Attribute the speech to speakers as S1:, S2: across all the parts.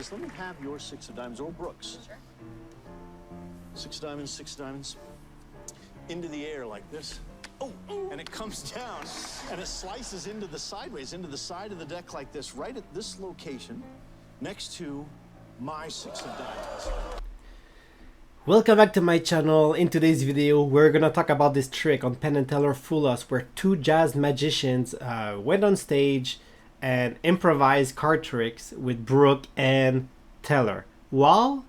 S1: is let me have your 6 of diamonds, or Brooks.
S2: Sure.
S1: 6 of diamonds, into the air like this. Oh, and it comes down, and it slices into the sideways, into the side of the deck like this, right at this location, next to my 6 of diamonds.
S3: Welcome back to my channel. In today's video, we're gonna talk about this trick on Penn Teller Fool Us, where two jazz magicians went on stage and improvised card tricks with Brooke and Teller while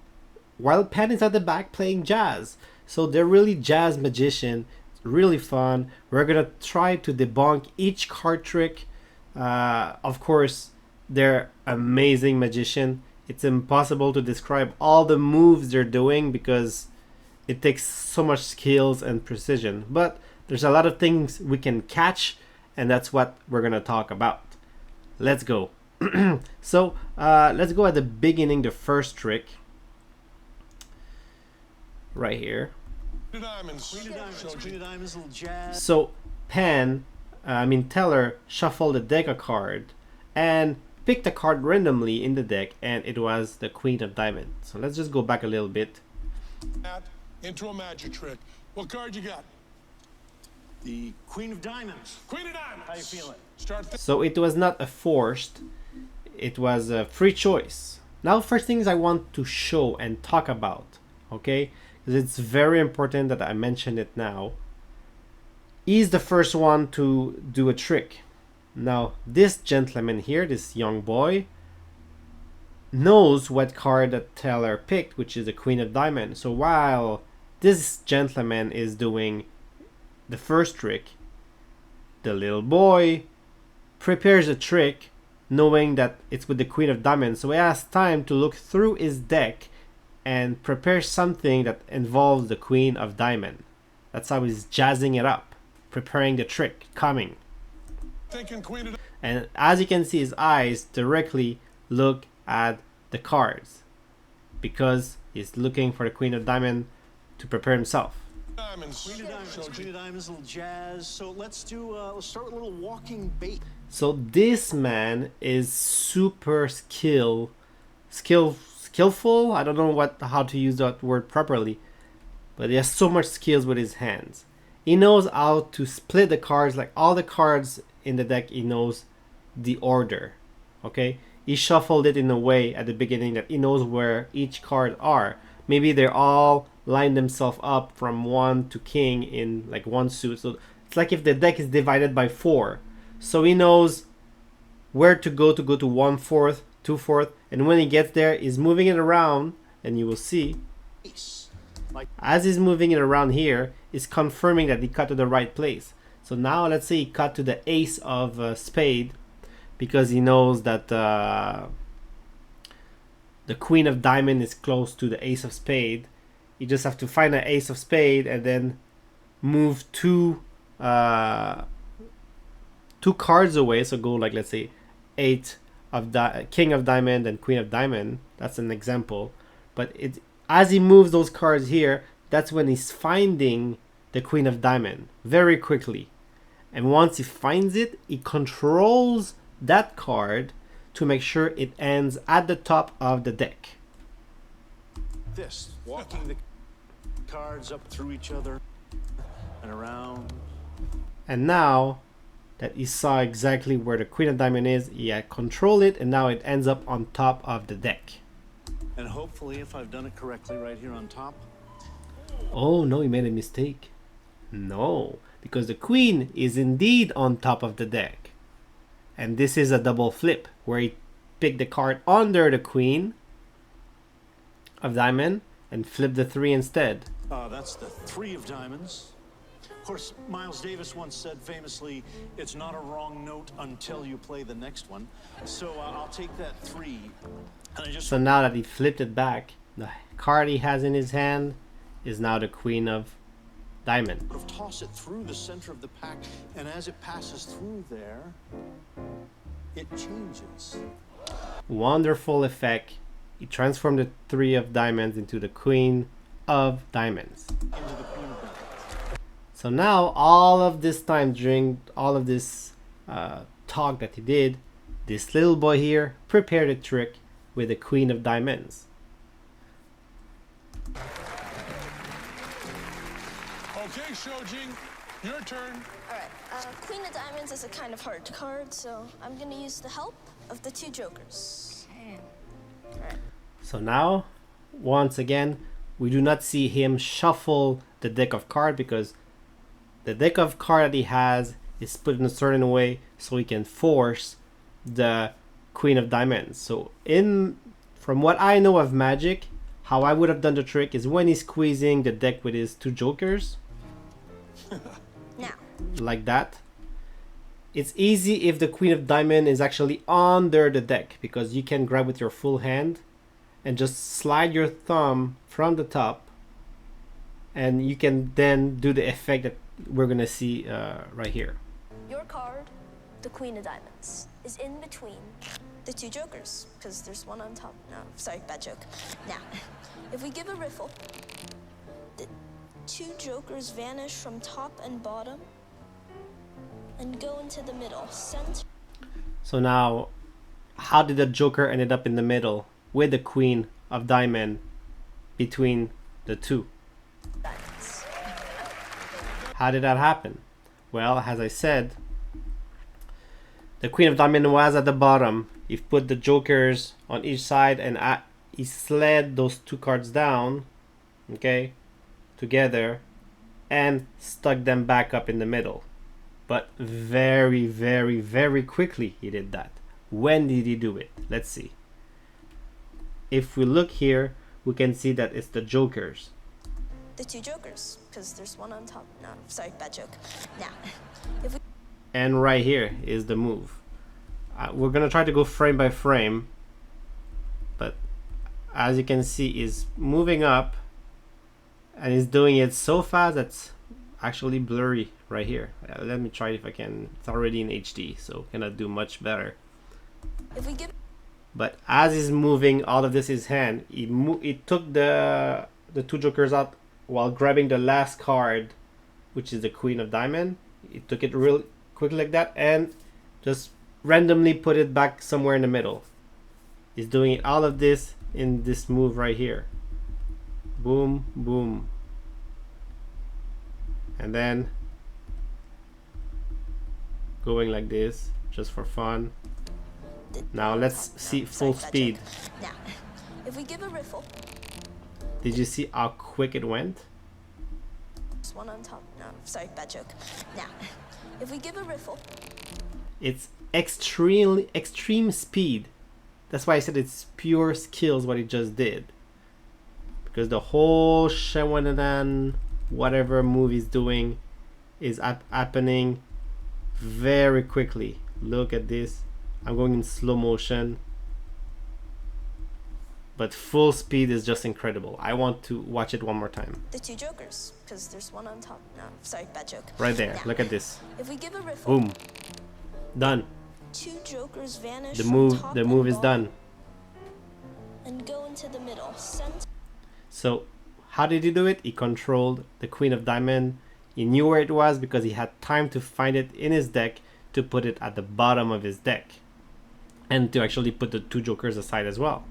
S3: Penn is at the back playing jazz. So they're really jazz magician. It's really fun. We're gonna try to debunk each card trick. Of course, they're amazing magician. It's impossible to describe all the moves they're doing because it takes so much skills and precision. But there's a lot of things we can catch, and that's what we're gonna talk about. Let's go. So let's go at the beginning, the first trick. Right here.
S1: Queen of diamonds, Queen of diamonds, little jazz.
S3: So Teller shuffled a deck of cards and picked a card randomly in the deck, and it was the Queen of Diamonds. So let's just go back a little bit.
S4: Into a magic trick. What card you got?
S1: The Queen of Diamonds.
S4: Queen of Diamonds.
S1: How you feeling?
S3: So it was not a forced, it was a free choice. Now, first things I want to show and talk about, okay? Because it's very important that I mention it now. He's the first one to do a trick. Now, this gentleman here, this young boy, knows what card that Teller picked, which is the Queen of Diamonds. So while this gentleman is doing the first trick, the little boy prepares a trick knowing that it's with the Queen of Diamonds. So he has time to look through his deck and prepare something that involves the Queen of Diamonds. That's how he's jazzing it up, preparing the trick coming. And as you can see, his eyes directly look at the cards because he's looking for the Queen of Diamonds to prepare himself.
S1: Queen of diamonds, little jazz. So let's start with a little walking bait.
S3: So this man is super skillful. I don't know how to use that word properly, but he has so much skills with his hands. He knows how to split the cards, like all the cards in the deck. He knows the order. Okay, he shuffled it in a way at the beginning that he knows where each card are. Maybe they're all lined themselves up from 1 to king in like one suit. So it's like if the deck is divided by 4, so he knows where to go to 1/4, 2/4, and when he gets there, he's moving it around, and you will see as he's moving it around here, is confirming that he cut to the right place. So now let's say he cut to the ace of spade, because he knows that the Queen of Diamond is close to the ace of spade. You just have to find an ace of spade and then move two cards away. So go like, let's say, 8 of King of Diamond and Queen of Diamond. That's an example. But as he moves those cards here, that's when he's finding the Queen of Diamond very quickly. And once he finds it, he controls that card to make sure it ends at the top of the deck.
S1: This, walking the cards up through each other and around.
S3: And now that he saw exactly where the Queen of Diamond is, he had controlled it, and now it ends up on top of the deck.
S1: And hopefully, if I've done it correctly right here on top.
S3: Oh no, he made a mistake. No, because the Queen is indeed on top of the deck. And this is a double flip where he picked the card under the Queen of Diamond and flipped the 3 instead.
S1: That's the 3 of diamonds. Of course, Miles Davis once said famously, it's not a wrong note until you play the next one. So I'll take that 3. And
S3: so now that he flipped it back, the card he has in his hand is now the Queen of Diamond.
S1: Toss it through the center of the pack, and as it passes through there, it changes.
S3: Wonderful effect. He transformed the 3 of diamonds into the Queen of Diamonds. So now, all of this time, during all of this talk that he did, this little boy here prepared a trick with the Queen of Diamonds.
S4: Okay, Shoji, your turn.
S2: All right. Queen of Diamonds is a kind of hard card, so I'm gonna use the help of the two jokers. All right.
S3: So now, once again, we do not see him shuffle the deck of cards because the deck of cards that he has is put in a certain way so he can force the Queen of Diamonds. So from what I know of Magic, how I would have done the trick is when he's squeezing the deck with his two jokers,
S2: Now.
S3: like that. It's easy if the Queen of Diamond is actually under the deck because you can grab with your full hand and just slide your thumb from the top, and you can then do the effect that we're gonna see right here.
S2: Your card, the Queen of Diamonds, is in between the two jokers, because there's one on top. No, sorry, bad joke. Now, if we give a riffle, the two jokers vanish from top and bottom and go into the middle, center.
S3: So now, how did the joker ended up in the middle with the Queen of Diamond between the two?
S2: Diamonds.
S3: How did that happen? Well, as I said, the Queen of Diamond was at the bottom. He put the jokers on each side and he slid those two cards down, okay, together, and stuck them back up in the middle. But very, very, very quickly he did that. When did he do it? Let's see. If we look here, we can see that it's the jokers.
S2: The two jokers, because there's one on top. No, sorry, bad joke. Now, if we
S3: And right here is the move. We're gonna try to go frame by frame, but as you can see, is moving up and is doing it so fast that's actually blurry right here. Let me try if I can. It's already in HD, so cannot do much better.
S2: if we give
S3: But as he's moving all of this in his hand, he took the two jokers out while grabbing the last card, which is the Queen of Diamond. He took it real quickly like that and just randomly put it back somewhere in the middle. He's doing all of this in this move right here. Boom, boom. And then going like this just for fun. Now let's see full speed.
S2: Now, if we give a riffle,
S3: Did you see how quick it went?
S2: there's one on top. No, sorry, bad joke. Now, if we give a riffle,
S3: It's extreme speed. That's why I said it's pure skills what he just did. Because the whole Shawanadan whatever move he's doing is happening very quickly. Look at this. I'm going in slow motion. But full speed is just incredible. I want to watch it one more time.
S2: the two jokers, because there's one on top. No, sorry, bad joke.
S3: Right there.
S2: Now,
S3: Look at this.
S2: if we give a riffle,
S3: Boom. Done.
S2: two jokers vanish
S3: The
S2: from
S3: move
S2: top
S3: the move
S2: and
S3: is done.
S2: bottom and go into the middle, center.
S3: So how did he do it? He controlled the Queen of Diamond. He knew where it was because he had time to find it in his deck to put it at the bottom of his deck. And to actually put the two jokers aside as well.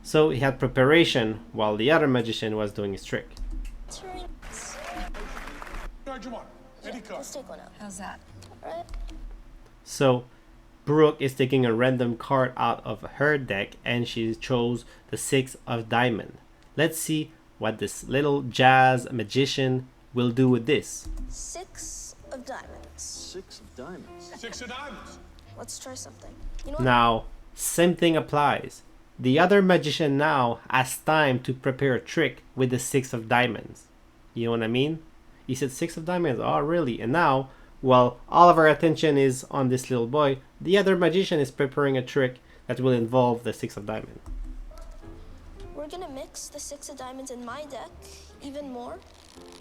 S3: So he had preparation while the other magician was doing his trick.
S4: Card you want. Any card.
S2: Let's take one out.
S5: How's that?
S2: All right.
S3: So Brooke is taking a random card out of her deck and she chose the 6 of Diamond. Let's see what this little jazz magician will do with this.
S2: 6 of diamonds.
S1: 6 of diamonds.
S4: 6 of diamonds.
S2: Let's try something. You know what?
S3: Now, same thing applies. The other magician now has time to prepare a trick with the 6 of diamonds. You know what I mean? He said 6 of diamonds. Oh, really? And now, while all of our attention is on this little boy, the other magician is preparing a trick that will involve the 6 of diamonds.
S2: We're gonna mix the 6 of diamonds in my deck even more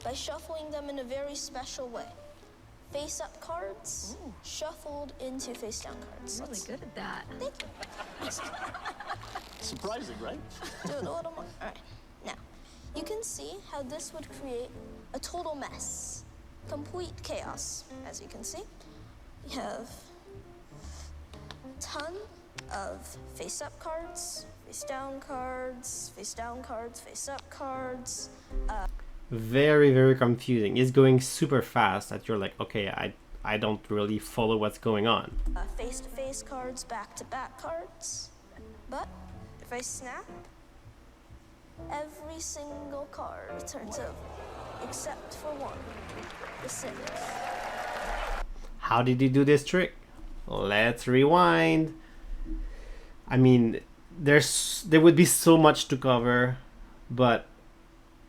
S2: by shuffling them in a very special way. Face up cards shuffled into face down cards.
S5: Really good at that.
S2: Thank you.
S1: Surprising, right?
S2: Do it a little more. All right. Now, you can see how this would create a total mess. Complete chaos, as you can see. We have a ton of face-up cards, face down cards, face down cards, face up cards.
S3: Very, very confusing. It's going super fast that you're like, okay, I don't really follow what's going on.
S2: Face-to-face cards, back-to-back cards. But if I snap, every single card turns over, except for one, the 6.
S3: How did he do this trick? Let's rewind. I mean, there would be so much to cover, but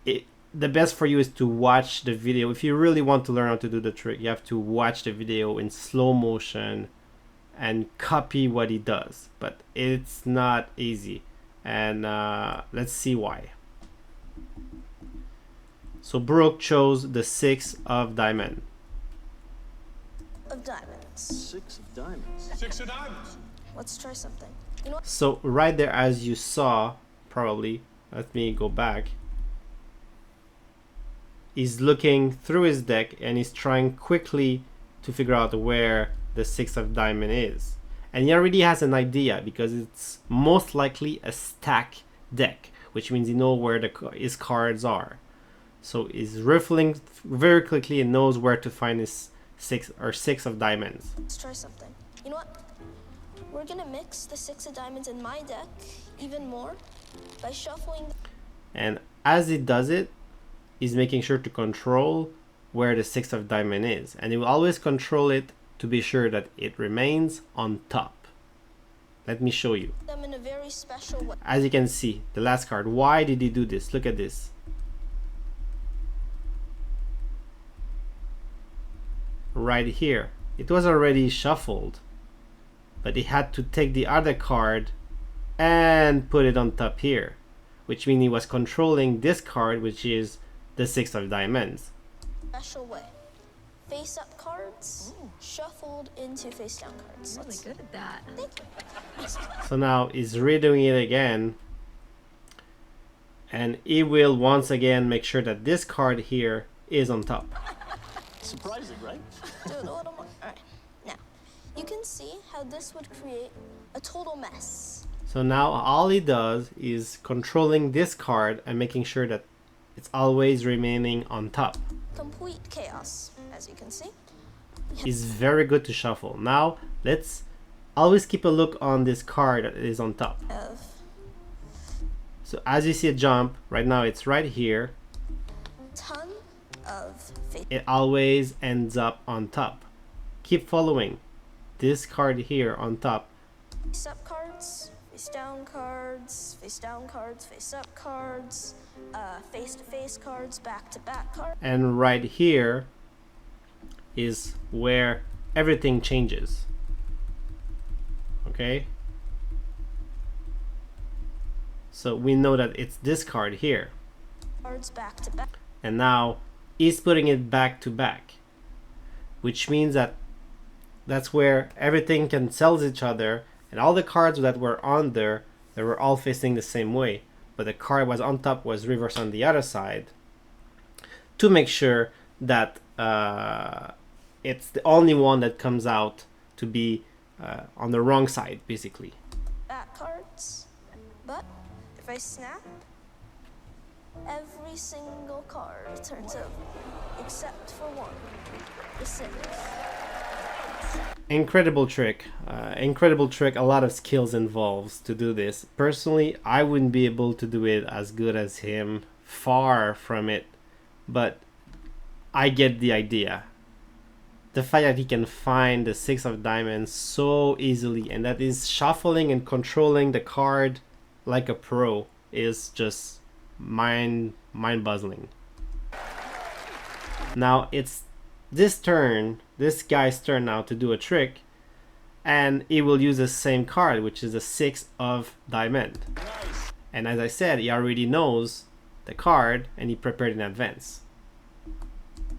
S3: the best for you is to watch the video. If you really want to learn how to do the trick, you have to watch the video in slow motion and copy what he does. But it's not easy, and let's see why. So Brooke chose the 6 of diamond.
S2: Of diamonds.
S1: 6 of diamonds.
S4: 6 of diamonds.
S2: Let's try something. You know what?
S3: So right there, as you saw, probably, let me go back. He's looking through his deck and he's trying quickly to figure out where the 6 of diamond is. And he already has an idea because it's most likely a stack deck, which means he knows where his cards are. So he's riffling very quickly and knows where to find his 6 of diamonds.
S2: Let's try something. You know what? We're gonna mix the 6 of diamonds in my deck even more by shuffling.
S3: And as he does it, he's making sure to control where the 6 of diamond is. And he will always control it to be sure that it remains on top. Let me show you.
S2: Them in a very special way.
S3: As you can see, the last card. Why did he do this? Look at this. Right here. It was already shuffled, but he had to take the other card and put it on top here, which means he was controlling this card, which is the 6 of diamonds.
S2: Special way. Face up cards shuffled into face down cards.
S5: Really good at that.
S2: Thank you.
S3: So now he's redoing it again, and he will once again make sure that this card here is on top.
S1: Surprising, right?
S2: Do it a little more. Alright. Now, you can see how this would create a total mess.
S3: So now all he does is controlling this card and making sure that it's always remaining on top.
S2: Complete chaos, as you can see.
S3: It's very good to shuffle. Now let's always keep a look on this card that is on top. So as you see it jump, right now it's right here.
S2: Ton of face.
S3: It always ends up on top. Keep following this card here on top.
S2: Face up cards, face down cards, face down cards, face up cards, face-to-face cards, back-to-back cards.
S3: And right here is where everything changes. Okay? So we know that it's this card here.
S2: Cards back-to-back.
S3: And now he's putting it back to back, which means that that's where everything cancels each other, and all the cards that were on there, they were all facing the same way, but the card was on top was reversed on the other side to make sure that it's the only one that comes out to be on the wrong side, basically.
S2: Back cards. But if I snap, every single card turns over, except for one, the 6.
S3: Incredible trick. Incredible trick. A lot of skills involves to do this. Personally, I wouldn't be able to do it as good as him. Far from it. But I get the idea. The fact that he can find the 6 of diamonds so easily, and that is shuffling and controlling the card like a pro, is just mind-boggling. Now it's this guy's turn now to do a trick, and he will use the same card, which is the 6 of diamond.
S1: Nice.
S3: And as I said, he already knows the card and he prepared in advance.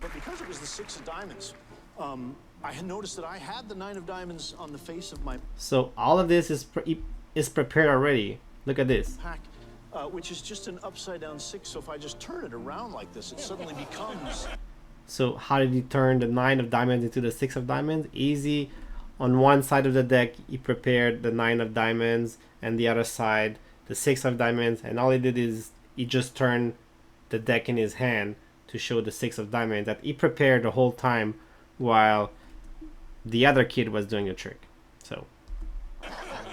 S1: But because it was the 6 of diamonds, I had noticed that I had the 9 of diamonds on the face of my
S3: So all of this is prepared already. Look at this.
S1: pack, which is just an upside down 6. So if I just turn it around like this, it suddenly becomes...
S3: So how did he turn the 9 of diamonds into the 6 of diamonds? Easy. On one side of the deck, he prepared the 9 of diamonds, and the other side, the 6 of diamonds, and all he did is he just turned the deck in his hand to show the 6 of diamonds that he prepared the whole time while the other kid was doing the trick. So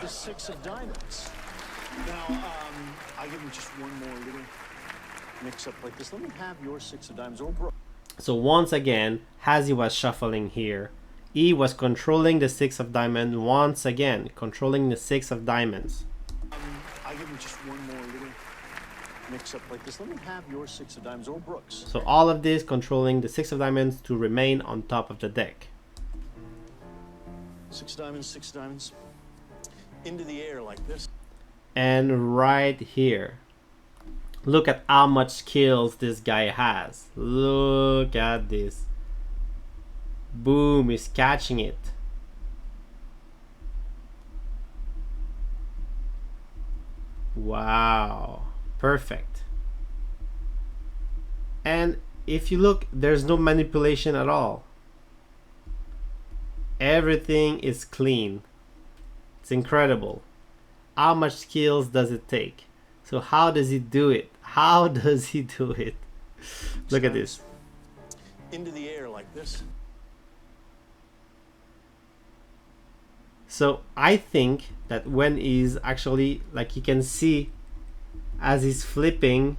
S1: The 6 of diamonds. Now, I'll give him just one more little mix up like this. Let me have your 6 of diamonds.
S3: So once again, as he was shuffling here, he was controlling the 6 of diamonds once again, controlling the 6 of diamonds.
S1: I'll give him just one more little mix up like this. Let me have your 6 of diamonds or Brooks.
S3: So all of this controlling the 6 of diamonds to remain on top of the deck.
S1: 6 diamonds, 6 diamonds. Into the air like this.
S3: And right here, look at how much skills this guy has. Look at this. Boom, he's catching it. Wow, perfect. And if you look, there's no manipulation at all. Everything is clean. It's incredible. How much skills does it take? So how does he do it? How does he do it? Look at this.
S1: Into the air like this.
S3: So I think that when he's actually, like, you can see as he's flipping,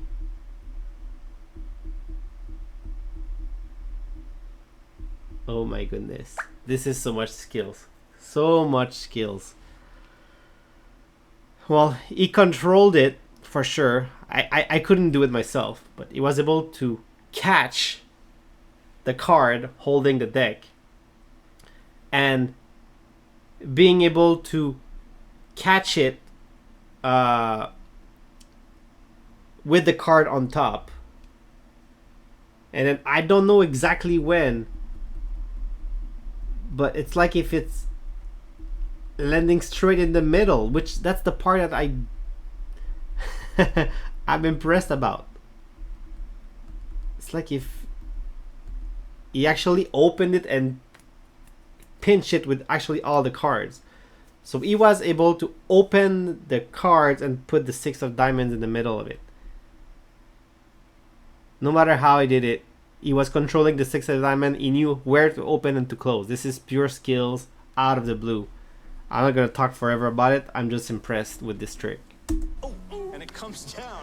S3: oh my goodness, this is so much skills, so much skills. Well, he controlled it for sure. I couldn't do it myself, but he was able to catch the card holding the deck, and being able to catch it with the card on top. And then I don't know exactly when, but it's like if it's landing straight in the middle, which that's the part that I'm impressed about. It's like if he actually opened it and pinch it with actually all the cards. So he was able to open the cards and put the 6 of diamonds in the middle of it. No matter how he did it, he was controlling the 6 of diamonds. He knew where to open and to close. This is pure skills out of the blue. I'm not going to talk forever about it. I'm just impressed with this trick.
S1: Oh, and it comes down.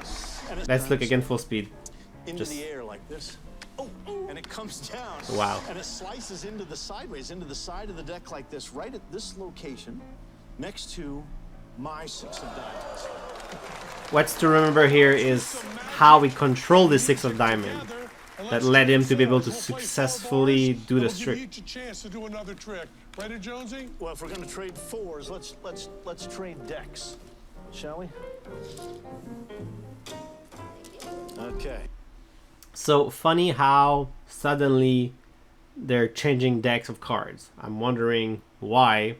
S1: And
S3: Let's look again full speed.
S1: Into the air like this. Oh, and it comes down.
S3: Wow.
S1: And it slices into the sideways, into the side of the deck like this, right at this location, next to my 6 of diamonds.
S3: What's to remember here is how we control the 6 of diamonds that led him to be able to successfully do this trick.
S4: Each a chance to do another trick. Ready, Jonesy?
S1: Well, if we're going to trade 4s, let's trade decks, shall we? Okay.
S3: So funny how suddenly they're changing decks of cards. I'm wondering why.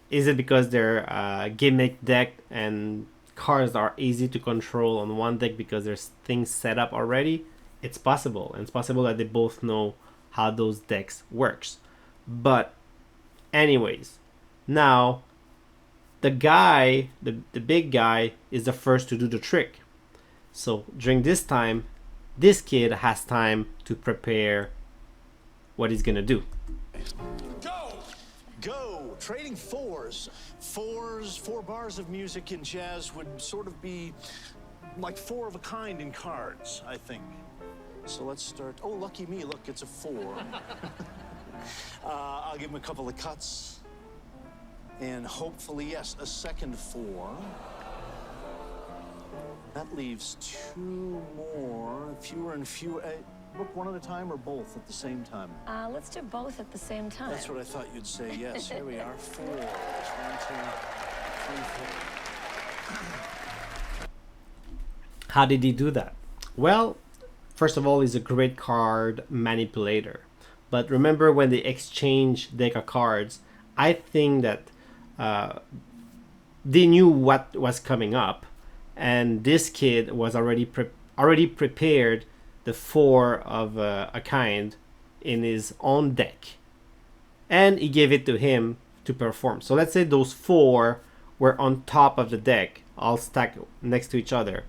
S3: Is it because they're gimmick deck and cards are easy to control on one deck because there's things set up already? It's possible, and it's possible that they both know how those decks works. But anyways, now the guy, the big guy, is the first to do the trick. So during this time, this kid has time to prepare what he's gonna do.
S1: Go! Go! Trading 4s. 4 bars of music in jazz would sort of be like 4 of a kind in cards, I think. So let's start. Oh, lucky me, look, it's a 4. I'll give him a couple of cuts. And hopefully, yes, a second 4. That leaves 2 more, fewer and fewer. Look, one at a time or both at the same time?
S5: Let's do both at the same time.
S1: That's what I thought you'd say. Yes, here we are. 4. 1, 2, 3, 4.
S3: How did he do that? Well, first of all, he's a great card manipulator. But remember when they exchange deck of cards, I think that they knew what was coming up, and this kid was already prepared the 4 of a kind in his own deck, and he gave it to him to perform. So let's say those 4 were on top of the deck all stacked next to each other.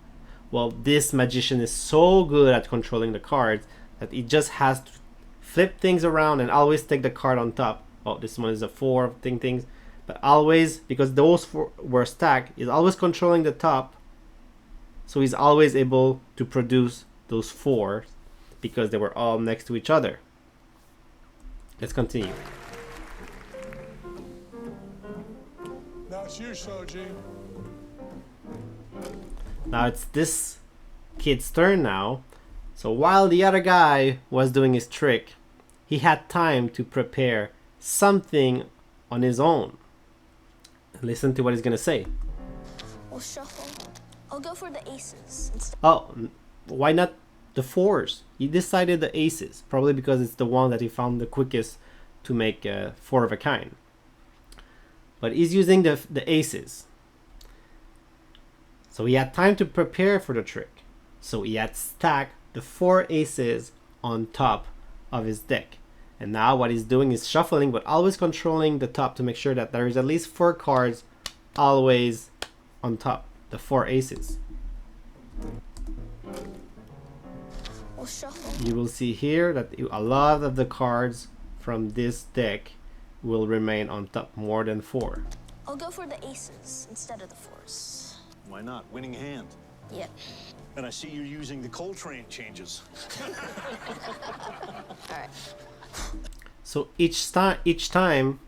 S3: Well, this magician is so good at controlling the cards that he just has to flip things around and always take the card on top. Oh, this one is a 4 things, but always, because those 4 were stacked, he's always controlling the top, so he's always able to produce those 4 because they were all next to each other. Let's continue.
S4: Now it's you, Shoji.
S3: Now it's this kid's turn now. So while the other guy was doing his trick, he had time to prepare something on his own. Listen to what he's gonna say.
S2: We'll shuffle. I'll go for the aces instead.
S3: Oh, why not the 4s? He decided the aces, probably because it's the one that he found the quickest to make 4 of a kind. But he's using the aces. So he had time to prepare for the trick. So he had stacked the 4 aces on top of his deck. And now what he's doing is shuffling, but always controlling the top to make sure that there is at least 4 cards always on top, the 4 aces.
S2: We'll shuffle.
S3: You will see here that a lot of the cards from this deck will remain on top, more than 4.
S2: I'll go for the aces instead of the 4s.
S1: Why not? Winning hand.
S2: Yeah.
S1: And I see you're using the Coltrane changes.
S2: All right.
S3: So each time, wait.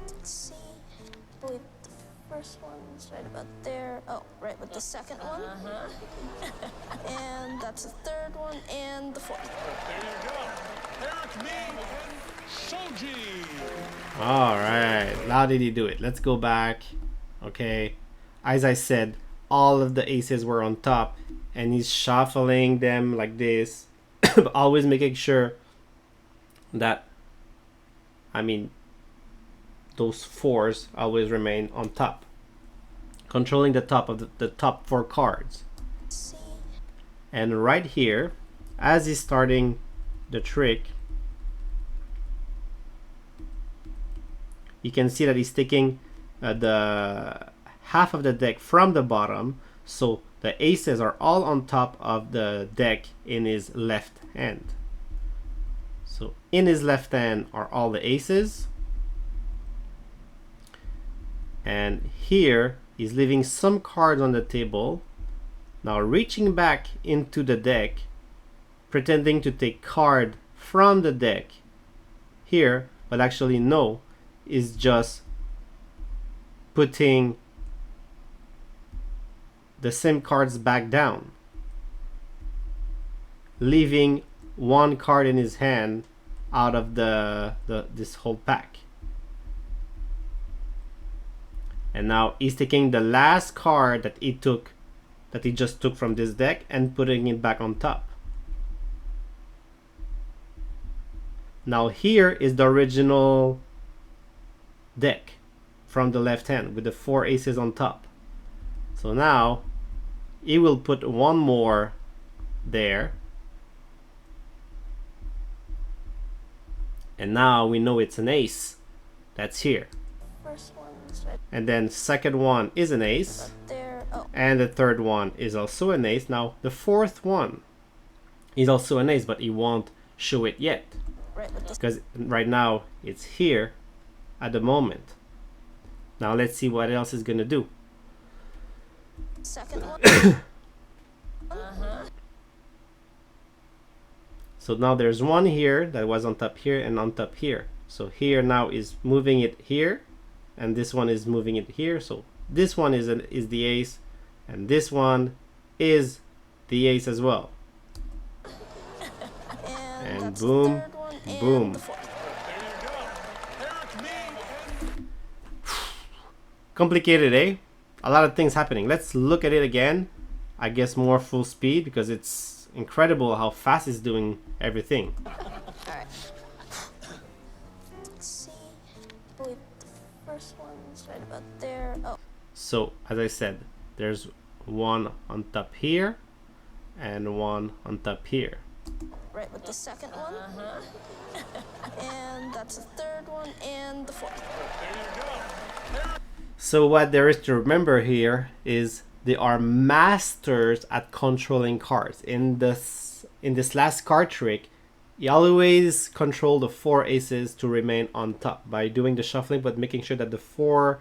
S2: Let's see. I believe the first one's right about there. Oh, right with the second one. And that's the third one and the fourth.
S4: There you go. Eric, me, and Shoji.
S3: All right, how did he do it? Let's go back. Okay, as I said, all of the aces were on top, and he's shuffling them like this, but always making sure that, I mean, those 4s always remain on top, controlling the top of the top 4 cards.
S2: See.
S3: And right here, as he's starting the trick, you can see that he's taking the half of the deck from the bottom, so the aces are all on top of the deck in his left hand. So in his left hand are all the aces, and here he's leaving some cards on the table. Now reaching back into the deck, pretending to take card from the deck here, but actually no, is just putting the same cards back down, leaving 1 card in his hand out of this whole pack. And now he's taking the last card that he just took from this deck and putting it back on top. Now here is the original deck from the left hand with the 4 aces on top. So now he will put 1 more there, and now we know it's an ace that's here.
S2: First one's right
S3: And then second one is an ace,
S2: about there. Oh,
S3: and the third one is also an ace. Now the fourth one is also an ace, but he won't show it yet
S2: right with the
S3: because right now it's here at the moment. Now let's see what else is gonna do.
S2: second one.
S3: So now there's 1 here that was on top here and on top here. So here now is moving it here, and this one is moving it here. So this one is the ace, and this one is the ace as well.
S2: And that's
S3: boom,
S2: the third one and
S3: boom.
S2: the fourth.
S4: There you go. Eric, me, and
S3: Complicated, eh? A lot of things happening. Let's look at it again. I guess more full speed because it's incredible how fast it's doing everything.
S2: All right. Let's see. I believe the first one's right about there. Oh,
S3: So as I said, there's 1 on top here and 1 on top here.
S2: right with the second one. And that's the third one and the fourth.
S4: there you go.
S3: So what there is to remember here is they are masters at controlling cards. In this last card trick, you always control the 4 aces to remain on top by doing the shuffling, but making sure that the 4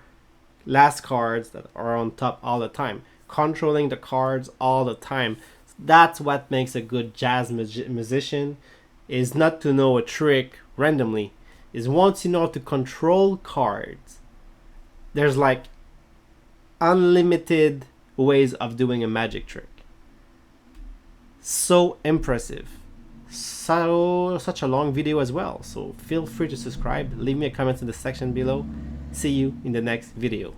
S3: last cards that are on top all the time, controlling the cards all the time. That's what makes a good jazz musician, is not to know a trick randomly, is once you know how to control cards, there's like unlimited ways of doing a magic trick. So impressive. Such a long video as well, so feel free to subscribe, leave me a comment in the section below. See you in the next video.